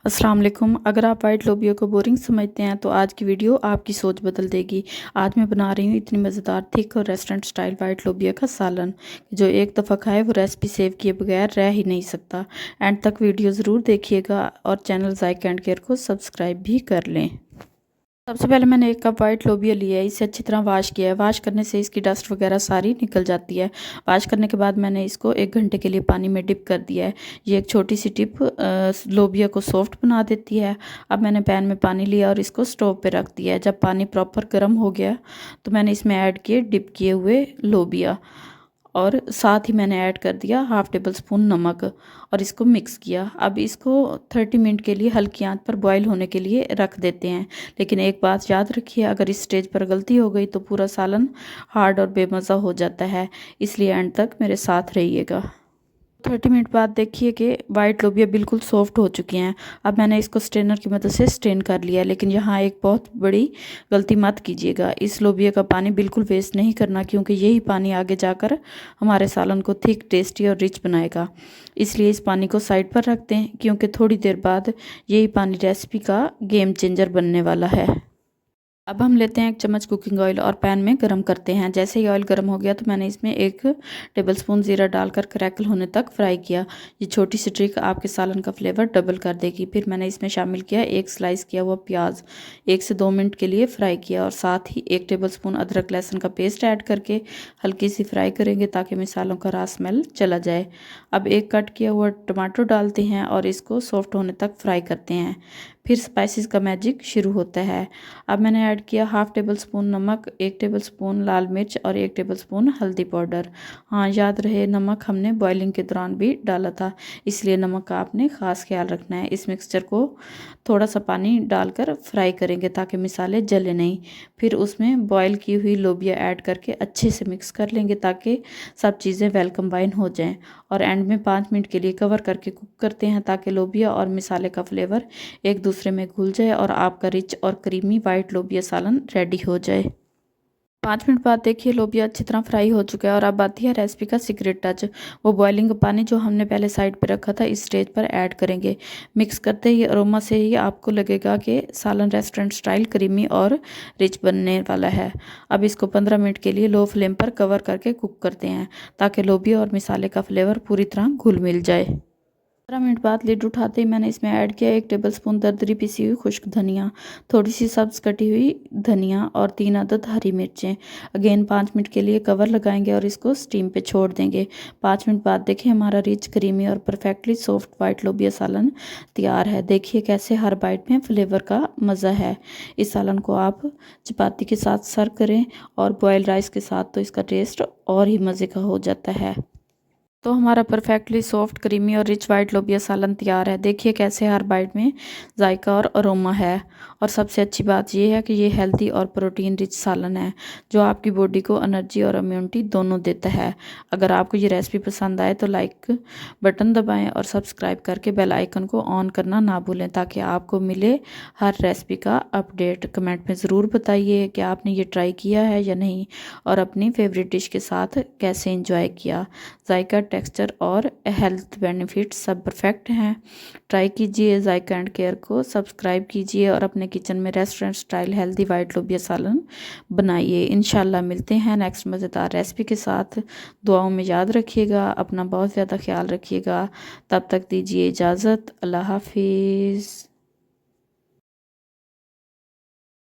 अस्सलाम वालेकुम। अगर आप वाइट लोबिया को बोरिंग समझते हैं तो आज की वीडियो आपकी सोच बदल देगी। आज मैं बना रही हूँ इतनी मज़ेदार थिक और रेस्टोरेंट स्टाइल वाइट लोबिया का सालन, जो एक दफ़ा खाए वो रेसिपी सेव किए बगैर रह ही नहीं सकता। एंड तक वीडियो ज़रूर देखिएगा और चैनल जायका एंड केयर को सब्सक्राइब भी कर लें। सबसे पहले मैंने 1 कप वाइट लोबिया लिया है। इसे अच्छी तरह वॉश किया है। वॉश करने से इसकी डस्ट वगैरह सारी निकल जाती है। वॉश करने के बाद मैंने इसको 1 घंटे के लिए पानी में डिप कर दिया है। ये एक छोटी सी टिप लोबिया को सॉफ्ट बना देती है। अब मैंने पैन में पानी लिया और इसको स्टोव पे रख दिया है। जब पानी प्रॉपर गर्म हो गया तो मैंने इसमें ऐड किए डिप किए हुए लोबिया, और साथ ही मैंने ऐड कर दिया हाफ़ टेबल स्पून नमक और इसको मिक्स किया। अब इसको 30 मिनट के लिए हल्की आंच पर बॉईल होने के लिए रख देते हैं। लेकिन एक बात याद रखिए, अगर इस स्टेज पर गलती हो गई तो पूरा सालन हार्ड और बेमज़ा हो जाता है, इसलिए एंड तक मेरे साथ रहिएगा। 30 मिनट बाद देखिए कि वाइट लोबिया बिल्कुल सॉफ्ट हो चुकी हैं। अब मैंने इसको स्ट्रेनर की मदद से स्ट्रेन कर लिया है। लेकिन यहाँ एक बहुत बड़ी गलती मत कीजिएगा, इस लोबिया का पानी बिल्कुल वेस्ट नहीं करना, क्योंकि यही पानी आगे जाकर हमारे सालन को थिक, टेस्टी और रिच बनाएगा। इसलिए इस पानी को साइड पर रखते हैं, क्योंकि थोड़ी देर बाद यही पानी रेसिपी का गेम चेंजर बनने वाला है। अब हम लेते हैं 1 चम्मच कुकिंग ऑयल और पैन में गरम करते हैं। जैसे ही ऑयल गरम हो गया तो मैंने इसमें 1 टेबलस्पून ज़ीरा डालकर क्रैकल होने तक फ्राई किया। ये छोटी सी ट्रिक आपके सालन का फ्लेवर डबल कर देगी। फिर मैंने इसमें शामिल किया 1 स्लाइस किया हुआ प्याज। 1 से 2 मिनट के लिए फ्राई किया और साथ ही 1 टेबलस्पून अदरक लहसुन का पेस्ट ऐड करके हल्की सी फ्राई करेंगे ताकि मिसालों का रॉ स्मेल चला जाए। अब 1 कट किया हुआ टमाटर डालते हैं और इसको सॉफ्ट होने तक फ्राई करते हैं। फिर स्पाइसेस का मैजिक शुरू होता है। अब मैंने ऐड किया हाफ़ टेबल स्पून नमक, 1 टेबल स्पून लाल मिर्च और 1 टेबल स्पून हल्दी पाउडर। हाँ, याद रहे नमक हमने बॉइलिंग के दौरान भी डाला था, इसलिए नमक का आपने ख़ास ख्याल रखना है। इस मिक्सचर को थोड़ा सा पानी डालकर फ्राई करेंगे ताकि मिसाले जले नहीं। फिर उसमें बॉयल की हुई लोबिया ऐड करके अच्छे से मिक्स कर लेंगे ताकि सब चीज़ें वेल कंबाइन हो जाएं। और एंड में 5 मिनट के लिए कवर करके कुक करते हैं ताकि लोबिया और मिसाले का फ्लेवर एक दूसरे में घुल जाए और आपका रिच और क्रीमी वाइट लोबिया सालन रेडी हो जाए। 5 मिनट बाद देखिए लोबिया अच्छी तरह फ्राई हो चुका है। और अब आती है रेसिपी का सीक्रेट टच। वो बॉइलिंग पानी जो हमने पहले साइड पे रखा था इस स्टेज पर ऐड करेंगे। मिक्स करते ही अरोमा से ही आपको लगेगा कि सालन रेस्टोरेंट स्टाइल क्रीमी और रिच बनने वाला है। अब इसको 15 मिनट के लिए लो फ्लेम पर कवर करके कुक करते हैं ताकि लोबिया और मिसाले का फ्लेवर पूरी तरह घुल मिल जाए। 15 मिनट बाद लिड उठाते ही मैंने इसमें ऐड किया 1 टेबलस्पून दरदरी पिसी हुई खुश्क धनिया, थोड़ी सी सब्ज़ कटी हुई धनिया और 3 अदद हरी मिर्चें। अगेन 5 मिनट के लिए कवर लगाएंगे और इसको स्टीम पे छोड़ देंगे। 5 मिनट बाद देखिए हमारा रिच, क्रीमी और परफेक्टली सॉफ्ट वाइट लोबिया सालन तैयार है। देखिए कैसे हर बाइट में फ्लेवर का मज़ा है। इस सालन को आप चपाती के साथ सर्व करें और बॉयल राइस के साथ तो इसका टेस्ट और ही मज़े का हो जाता है। तो हमारा परफेक्टली सॉफ्ट, क्रीमी और रिच वाइट लोबिया सालन तैयार है। देखिए कैसे हर बाइट में जायका और अरोमा है। और सबसे अच्छी बात यह है कि ये हेल्दी और प्रोटीन रिच सालन है जो आपकी बॉडी को एनर्जी और इम्यूनिटी दोनों देता है। अगर आपको ये रेसिपी पसंद आए तो लाइक बटन दबाएं और सब्सक्राइब करके बेल आइकन को ऑन करना ना भूलें ताकि आपको मिले हर रेसिपी का अपडेट। कमेंट में ज़रूर बताइए कि आपने ये ट्राई किया है या नहीं और अपनी फेवरेट डिश के साथ कैसे इंजॉय किया। जायका, टेक्सचर और हेल्थ बेनिफिट्स सब परफेक्ट हैं। ट्राई कीजिए, जायका एंड केयर को सब्सक्राइब कीजिए और अपने किचन में रेस्टोरेंट स्टाइल हेल्दी वाइट लोबिया सालन बनाइए। इंशाल्लाह मिलते हैं नेक्स्ट मज़ेदार रेसिपी के साथ। दुआओं में याद रखिएगा, अपना बहुत ज़्यादा ख्याल रखिएगा। तब तक दीजिए इजाज़त। अल्लाह हाफिज़।